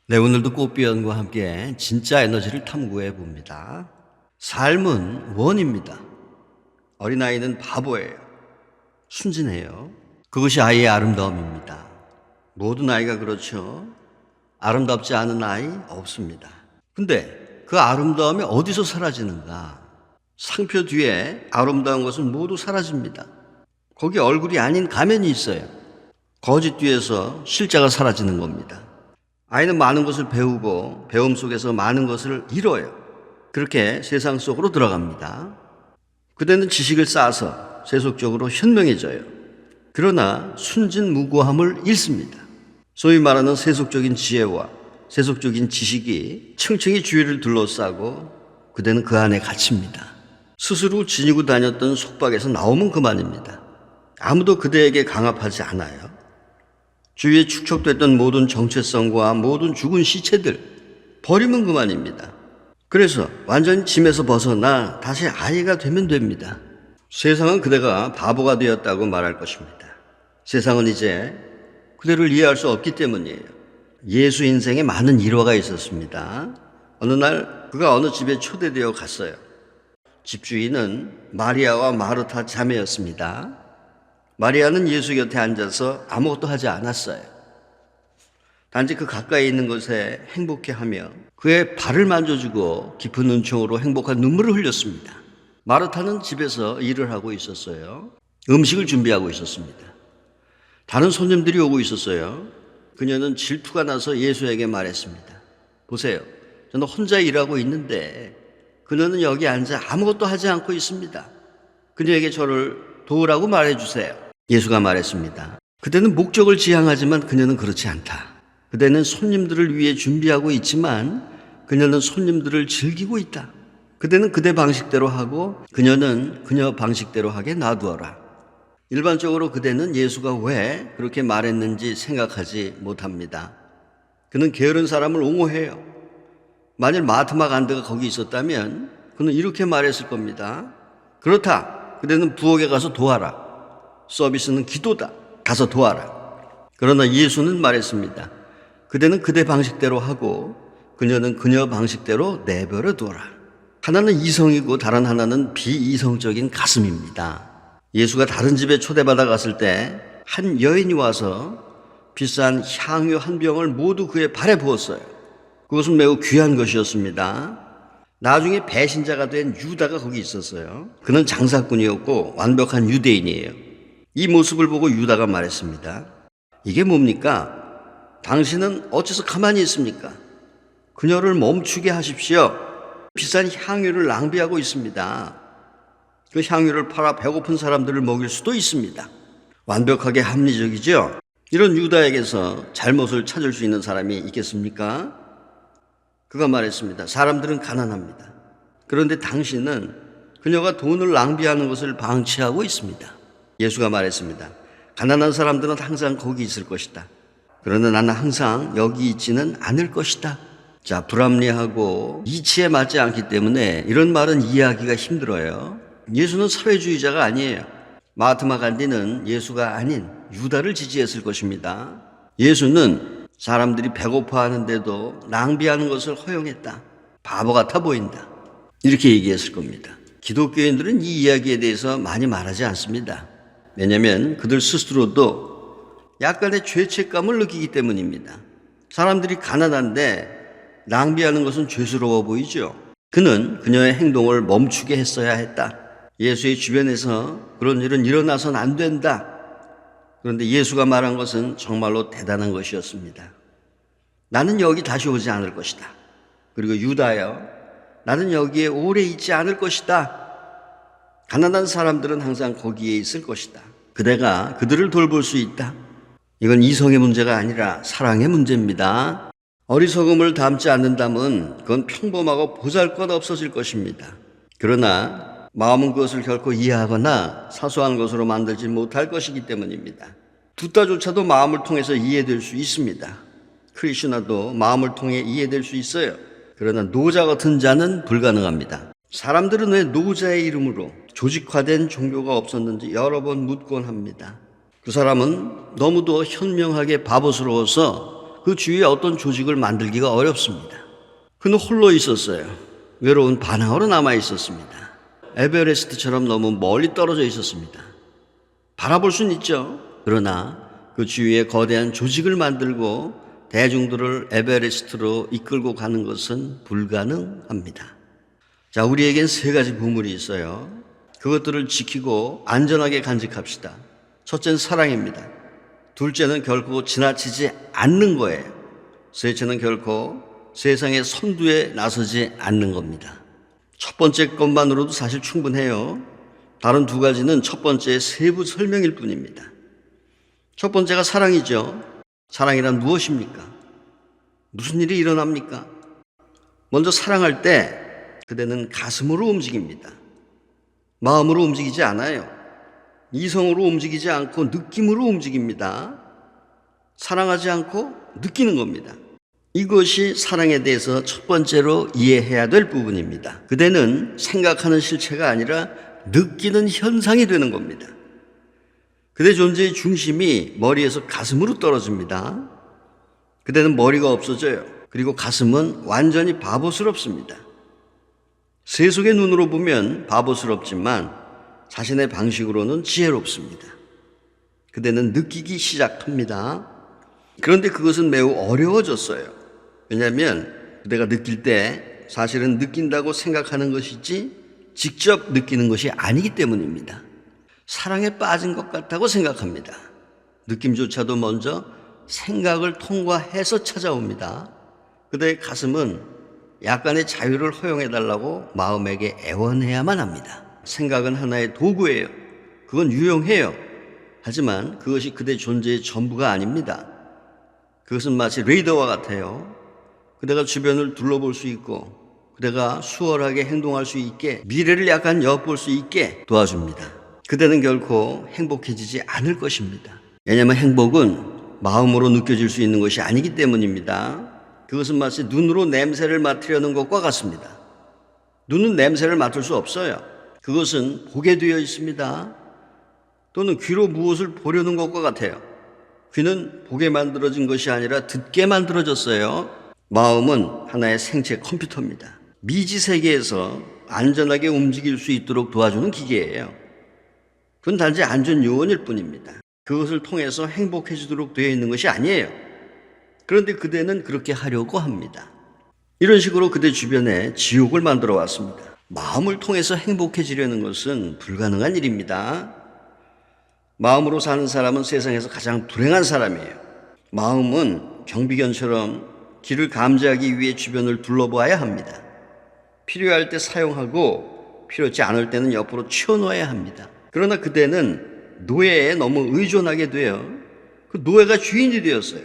네, 오늘도 꽃비연과 함께 진짜 에너지를 탐구해 봅니다. 삶은 원입니다. 어린아이는 바보예요. 순진해요. 그것이 아이의 아름다움입니다. 모든 아이가 그렇죠. 아름답지 않은 아이 없습니다. 근데 그 아름다움이 어디서 사라지는가? 상표 뒤에 아름다운 것은 모두 사라집니다. 거기 얼굴이 아닌 가면이 있어요. 거짓 뒤에서 실제가 사라지는 겁니다. 아이는 많은 것을 배우고 배움 속에서 많은 것을 잃어요. 그렇게 세상 속으로 들어갑니다. 그대는 지식을 쌓아서 세속적으로 현명해져요. 그러나 순진무구함을 잃습니다. 소위 말하는 세속적인 지혜와 세속적인 지식이 층층이 주위를 둘러싸고 그대는 그 안에 갇힙니다. 스스로 지니고 다녔던 속박에서 나오면 그만입니다. 아무도 그대에게 강압하지 않아요. 주위에 축적됐던 모든 정체성과 모든 죽은 시체들 버리면 그만입니다. 그래서 완전히 짐에서 벗어나 다시 아이가 되면 됩니다. 세상은 그대가 바보가 되었다고 말할 것입니다. 세상은 이제 그대를 이해할 수 없기 때문이에요. 예수 인생에 많은 일화가 있었습니다. 어느 날 그가 어느 집에 초대되어 갔어요. 집주인은 마리아와 마르타 자매였습니다. 마리아는 예수 곁에 앉아서 아무것도 하지 않았어요. 단지 그 가까이 있는 것에 행복해하며 그의 발을 만져주고 깊은 은총으로 행복한 눈물을 흘렸습니다. 마르타는 집에서 일을 하고 있었어요. 음식을 준비하고 있었습니다. 다른 손님들이 오고 있었어요. 그녀는 질투가 나서 예수에게 말했습니다. 보세요. 저는 혼자 일하고 있는데 그녀는 여기 앉아 아무것도 하지 않고 있습니다. 그녀에게 저를 도우라고 말해주세요. 예수가 말했습니다. 그대는 목적을 지향하지만 그녀는 그렇지 않다. 그대는 손님들을 위해 준비하고 있지만 그녀는 손님들을 즐기고 있다. 그대는 그대 방식대로 하고 그녀는 그녀 방식대로 하게 놔두어라. 일반적으로 그대는 예수가 왜 그렇게 말했는지 생각하지 못합니다. 그는 게으른 사람을 옹호해요. 만일 마트마 간드가 거기 있었다면 그는 이렇게 말했을 겁니다. 그렇다. 그대는 부엌에 가서 도와라. 서비스는 기도다. 가서 도와라. 그러나 예수는 말했습니다. 그대는 그대 방식대로 하고 그녀는 그녀 방식대로 내버려 둬라. 하나는 이성이고 다른 하나는 비이성적인 가슴입니다. 예수가 다른 집에 초대받아 갔을 때 한 여인이 와서 비싼 향유 한 병을 모두 그의 발에 부었어요. 그것은 매우 귀한 것이었습니다. 나중에 배신자가 된 유다가 거기 있었어요. 그는 장사꾼이었고 완벽한 유대인이에요. 이 모습을 보고 유다가 말했습니다. 이게 뭡니까? 당신은 어째서 가만히 있습니까? 그녀를 멈추게 하십시오. 비싼 향유를 낭비하고 있습니다. 그 향유를 팔아 배고픈 사람들을 먹일 수도 있습니다. 완벽하게 합리적이죠? 이런 유다에게서 잘못을 찾을 수 있는 사람이 있겠습니까? 그가 말했습니다. 사람들은 가난합니다. 그런데 당신은 그녀가 돈을 낭비하는 것을 방치하고 있습니다. 예수가 말했습니다. 가난한 사람들은 항상 거기 있을 것이다. 그러나 나는 항상 여기 있지는 않을 것이다. 자, 불합리하고 이치에 맞지 않기 때문에 이런 말은 이해하기가 힘들어요. 예수는 사회주의자가 아니에요. 마하트마 간디는 예수가 아닌 유다를 지지했을 것입니다. 예수는 사람들이 배고파하는데도 낭비하는 것을 허용했다. 바보 같아 보인다. 이렇게 얘기했을 겁니다. 기독교인들은 이 이야기에 대해서 많이 말하지 않습니다. 왜냐하면 그들 스스로도 약간의 죄책감을 느끼기 때문입니다. 사람들이 가난한데 낭비하는 것은 죄스러워 보이죠. 그는 그녀의 행동을 멈추게 했어야 했다. 예수의 주변에서 그런 일은 일어나선 안 된다. 그런데 예수가 말한 것은 정말로 대단한 것이었습니다. 나는 여기 다시 오지 않을 것이다. 그리고 유다여, 나는 여기에 오래 있지 않을 것이다. 가난한 사람들은 항상 거기에 있을 것이다. 그대가 그들을 돌볼 수 있다. 이건 이성의 문제가 아니라 사랑의 문제입니다. 어리석음을 담지 않는다면 그건 평범하고 보잘것없어질 것입니다. 그러나 마음은 그것을 결코 이해하거나 사소한 것으로 만들지 못할 것이기 때문입니다. 붓다조차도 마음을 통해서 이해될 수 있습니다. 크리슈나도 마음을 통해 이해될 수 있어요. 그러나 노자 같은 자는 불가능합니다. 사람들은 왜 노자의 이름으로 조직화된 종교가 없었는지 여러 번 묻곤 합니다. 그 사람은 너무도 현명하게 바보스러워서 그 그 주위에 어떤 조직을 만들기가 어렵습니다. 그는 홀로 있었어요. 외로운 반항으로 남아 있었습니다. 에베레스트처럼 너무 멀리 떨어져 있었습니다. 바라볼 수는 있죠. 그러나 그 주위에 거대한 조직을 만들고 대중들을 에베레스트로 이끌고 가는 것은 불가능합니다. 자, 우리에겐 세 가지 보물이 있어요. 그것들을 지키고 안전하게 간직합시다. 첫째는 사랑입니다. 둘째는 결코 지나치지 않는 거예요. 셋째는 결코 세상의 선두에 나서지 않는 겁니다. 첫 번째 것만으로도 사실 충분해요. 다른 두 가지는 첫 번째의 세부 설명일 뿐입니다. 첫 번째가 사랑이죠. 사랑이란 무엇입니까? 무슨 일이 일어납니까? 먼저 사랑할 때 그대는 가슴으로 움직입니다. 마음으로 움직이지 않아요. 이성으로 움직이지 않고 느낌으로 움직입니다. 사랑하지 않고 느끼는 겁니다. 이것이 사랑에 대해서 첫 번째로 이해해야 될 부분입니다. 그대는 생각하는 실체가 아니라 느끼는 현상이 되는 겁니다. 그대 존재의 중심이 머리에서 가슴으로 떨어집니다. 그대는 머리가 없어져요. 그리고 가슴은 완전히 바보스럽습니다. 세속의 눈으로 보면 바보스럽지만 자신의 방식으로는 지혜롭습니다. 그대는 느끼기 시작합니다. 그런데 그것은 매우 어려워졌어요. 왜냐하면 그대가 느낄 때 사실은 느낀다고 생각하는 것이지 직접 느끼는 것이 아니기 때문입니다. 사랑에 빠진 것 같다고 생각합니다. 느낌조차도 먼저 생각을 통과해서 찾아옵니다. 그대의 가슴은 약간의 자유를 허용해달라고 마음에게 애원해야만 합니다. 생각은 하나의 도구예요. 그건 유용해요. 하지만 그것이 그대 존재의 전부가 아닙니다. 그것은 마치 레이더와 같아요. 그대가 주변을 둘러볼 수 있고 그대가 수월하게 행동할 수 있게 미래를 약간 엿볼 수 있게 도와줍니다. 그대는 결코 행복해지지 않을 것입니다. 왜냐하면 행복은 마음으로 느껴질 수 있는 것이 아니기 때문입니다. 그것은 마치 눈으로 냄새를 맡으려는 것과 같습니다. 눈은 냄새를 맡을 수 없어요. 그것은 보게 되어 있습니다. 또는 귀로 무엇을 보려는 것과 같아요. 귀는 보게 만들어진 것이 아니라 듣게 만들어졌어요. 마음은 하나의 생체 컴퓨터입니다. 미지 세계에서 안전하게 움직일 수 있도록 도와주는 기계예요. 그건 단지 안전 요원일 뿐입니다. 그것을 통해서 행복해지도록 되어 있는 것이 아니에요. 그런데 그대는 그렇게 하려고 합니다. 이런 식으로 그대 주변에 지옥을 만들어 왔습니다. 마음을 통해서 행복해지려는 것은 불가능한 일입니다. 마음으로 사는 사람은 세상에서 가장 불행한 사람이에요. 마음은 경비견처럼 길을 감지하기 위해 주변을 둘러보아야 합니다. 필요할 때 사용하고 필요치 않을 때는 옆으로 치워놓아야 합니다. 그러나 그대는 노예에 너무 의존하게 돼요. 그 노예가 주인이 되었어요.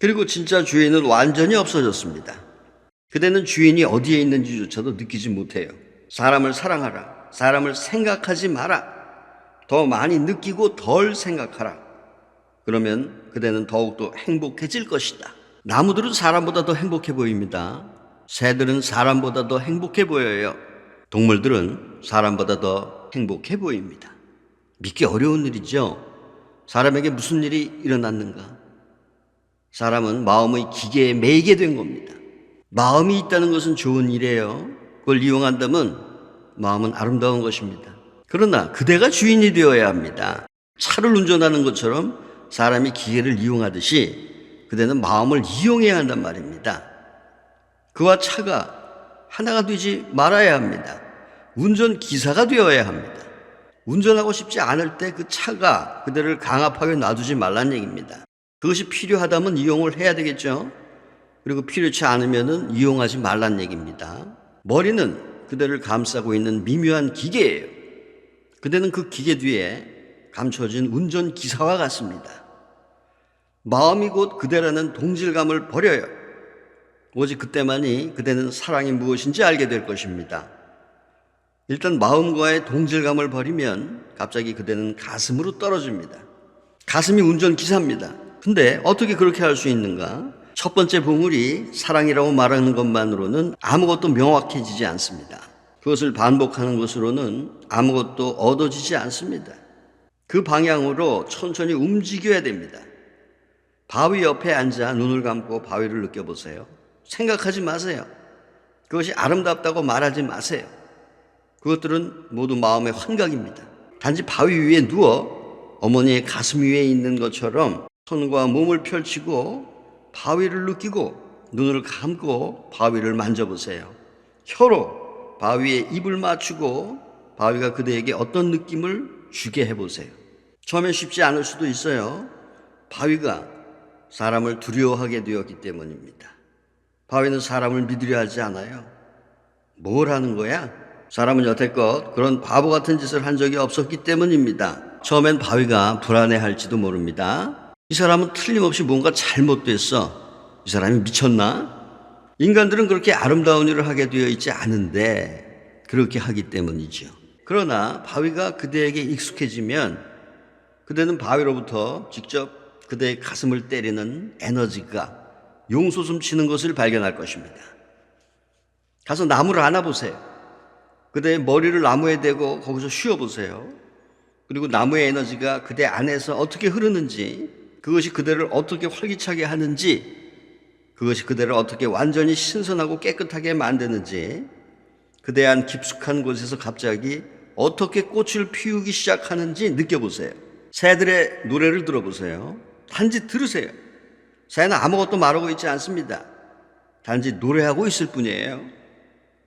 그리고 진짜 주인은 완전히 없어졌습니다. 그대는 주인이 어디에 있는지조차도 느끼지 못해요. 사람을 사랑하라. 사람을 생각하지 마라. 더 많이 느끼고 덜 생각하라. 그러면 그대는 더욱더 행복해질 것이다. 나무들은 사람보다 더 행복해 보입니다. 새들은 사람보다 더 행복해 보여요. 동물들은 사람보다 더 행복해 보입니다. 믿기 어려운 일이죠. 사람에게 무슨 일이 일어났는가? 사람은 마음의 기계에 매이게 된 겁니다. 마음이 있다는 것은 좋은 일이에요. 그걸 이용한다면 마음은 아름다운 것입니다. 그러나 그대가 주인이 되어야 합니다. 차를 운전하는 것처럼 사람이 기계를 이용하듯이 그대는 마음을 이용해야 한단 말입니다. 그와 차가 하나가 되지 말아야 합니다. 운전기사가 되어야 합니다. 운전하고 싶지 않을 때 그 차가 그대를 강압하게 놔두지 말란 얘기입니다. 그것이 필요하다면 이용을 해야 되겠죠. 그리고 필요치 않으면 이용하지 말란 얘기입니다. 머리는 그대를 감싸고 있는 미묘한 기계예요. 그대는 그 기계 뒤에 감춰진 운전기사와 같습니다. 마음이 곧 그대라는 동질감을 버려요. 오직 그때만이 그대는 사랑이 무엇인지 알게 될 것입니다. 일단 마음과의 동질감을 버리면 갑자기 그대는 가슴으로 떨어집니다. 가슴이 운전기사입니다. 근데 어떻게 그렇게 할 수 있는가? 첫 번째 보물이 사랑이라고 말하는 것만으로는 아무것도 명확해지지 않습니다. 그것을 반복하는 것으로는 아무것도 얻어지지 않습니다. 그 방향으로 천천히 움직여야 됩니다. 바위 옆에 앉아 눈을 감고 바위를 느껴보세요. 생각하지 마세요. 그것이 아름답다고 말하지 마세요. 그것들은 모두 마음의 환각입니다. 단지 바위 위에 누워 어머니의 가슴 위에 있는 것처럼 손과 몸을 펼치고 바위를 느끼고 눈을 감고 바위를 만져보세요. 혀로 바위에 입을 맞추고 바위가 그대에게 어떤 느낌을 주게 해보세요. 처음엔 쉽지 않을 수도 있어요. 바위가 사람을 두려워하게 되었기 때문입니다. 바위는 사람을 믿으려 하지 않아요. 뭘 하는 거야? 사람은 여태껏 그런 바보 같은 짓을 한 적이 없었기 때문입니다. 처음엔 바위가 불안해할지도 모릅니다. 이 사람은 틀림없이 뭔가 잘못됐어. 이 사람이 미쳤나? 인간들은 그렇게 아름다운 일을 하게 되어 있지 않은데 그렇게 하기 때문이죠. 그러나 바위가 그대에게 익숙해지면 그대는 바위로부터 직접 그대의 가슴을 때리는 에너지가 용솟음 치는 것을 발견할 것입니다. 가서 나무를 안아보세요. 그대의 머리를 나무에 대고 거기서 쉬어보세요. 그리고 나무의 에너지가 그대 안에서 어떻게 흐르는지, 그것이 그대를 어떻게 활기차게 하는지, 그것이 그대를 어떻게 완전히 신선하고 깨끗하게 만드는지, 그대 안 깊숙한 곳에서 갑자기 어떻게 꽃을 피우기 시작하는지 느껴보세요. 새들의 노래를 들어보세요. 단지 들으세요. 새는 아무것도 말하고 있지 않습니다. 단지 노래하고 있을 뿐이에요.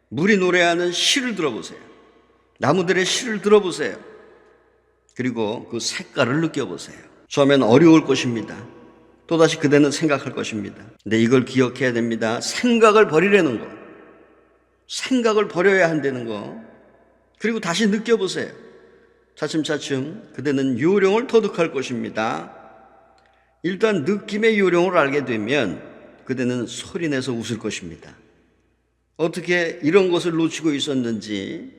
물이 노래하는 시를 들어보세요. 나무들의 시를 들어보세요. 그리고 그 색깔을 느껴보세요. 처음엔 어려울 것입니다. 또다시 그대는 생각할 것입니다. 근데 이걸 기억해야 됩니다. 생각을 버리라는 거. 생각을 버려야 한다는 거. 그리고 다시 느껴보세요. 차츰차츰 그대는 요령을 터득할 것입니다. 일단 느낌의 요령을 알게 되면 그대는 소리내서 웃을 것입니다. 어떻게 이런 것을 놓치고 있었는지.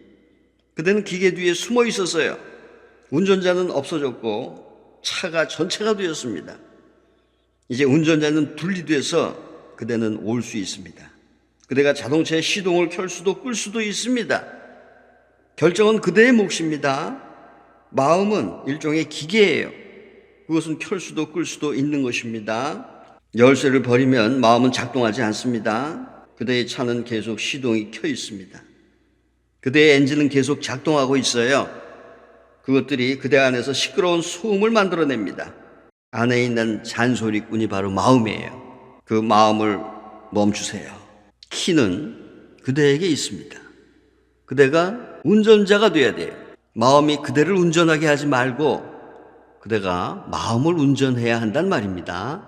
그대는 기계 뒤에 숨어 있었어요. 운전자는 없어졌고 차가 전체가 되었습니다. 이제 운전자는 분리돼서 그대는 올 수 있습니다. 그대가 자동차의 시동을 켤 수도 끌 수도 있습니다. 결정은 그대의 몫입니다. 마음은 일종의 기계예요. 그것은 켤 수도 끌 수도 있는 것입니다. 열쇠를 버리면 마음은 작동하지 않습니다. 그대의 차는 계속 시동이 켜 있습니다. 그대의 엔진은 계속 작동하고 있어요. 그것들이 그대 안에서 시끄러운 소음을 만들어냅니다. 안에 있는 잔소리꾼이 바로 마음이에요. 그 마음을 멈추세요. 키는 그대에게 있습니다. 그대가 운전자가 돼야 돼요. 마음이 그대를 운전하게 하지 말고 그대가 마음을 운전해야 한단 말입니다.